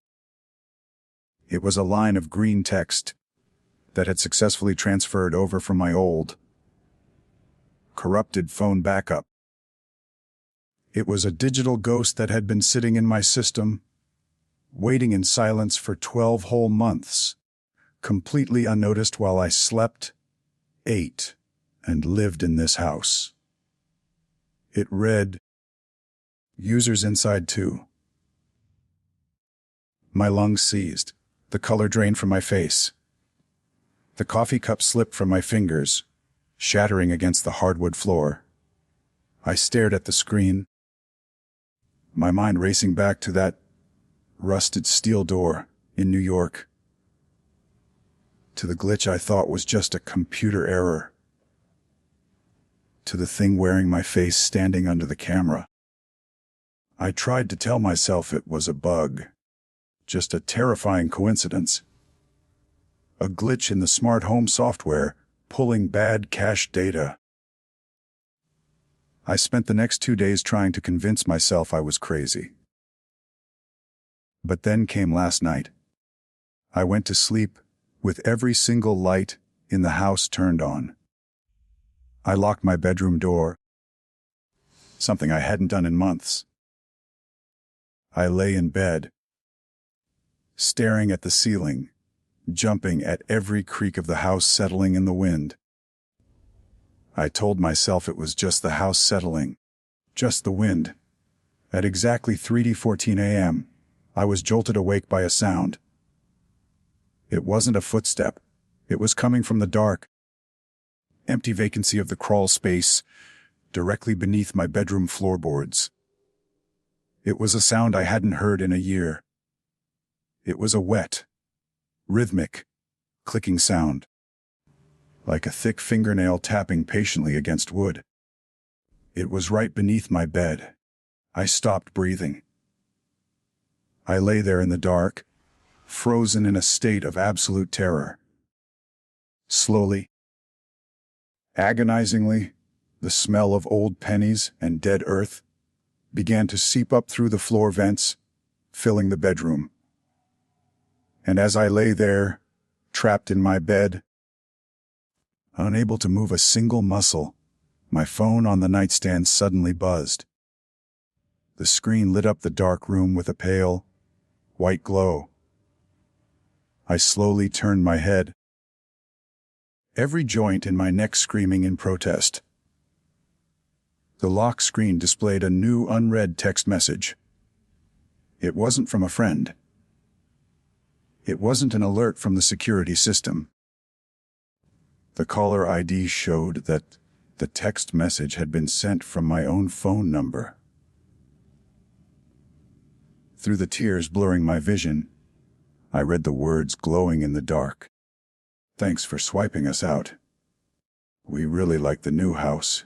It was a line of green text that had successfully transferred over from my old, corrupted phone backup. It was a digital ghost that had been sitting in my system, waiting in silence for 12 whole months, completely unnoticed while I slept, ate, and lived in this house. It read, "Users inside too." My lungs seized. The color drained from my face. The coffee cup slipped from my fingers, shattering against the hardwood floor. I stared at the screen, my mind racing back to that rusted steel door in New York, to the glitch I thought was just a computer error, to the thing wearing my face standing under the camera. I tried to tell myself it was a bug, just a terrifying coincidence. A glitch in the smart home software, pulling bad cache data. I spent the next 2 days trying to convince myself I was crazy. But then came last night. I went to sleep with every single light in the house turned on. I locked my bedroom door, something I hadn't done in months. I lay in bed, staring at the ceiling, jumping at every creak of the house settling in the wind. I told myself it was just the house settling, just the wind. At exactly 3:14 a.m., I was jolted awake by a sound. It wasn't a footstep. It was coming from the dark, empty vacancy of the crawl space directly beneath my bedroom floorboards. It was a sound I hadn't heard in a year. It was a wet, rhythmic, clicking sound, like a thick fingernail tapping patiently against wood. It was right beneath my bed. I stopped breathing. I lay there in the dark, frozen in a state of absolute terror. Slowly, agonizingly, the smell of old pennies and dead earth began to seep up through the floor vents, filling the bedroom. And as I lay there, trapped in my bed, unable to move a single muscle, My phone on the nightstand suddenly buzzed. The screen lit up the dark room with a pale, white glow. I slowly turned my head, every joint in my neck screaming in protest. The lock screen displayed a new unread text message. It wasn't from a friend. It wasn't an alert from the security system. The caller ID showed that the text message had been sent from my own phone number. Through the tears blurring my vision, I read the words glowing in the dark. "Thanks for swiping us out. We really like the new house."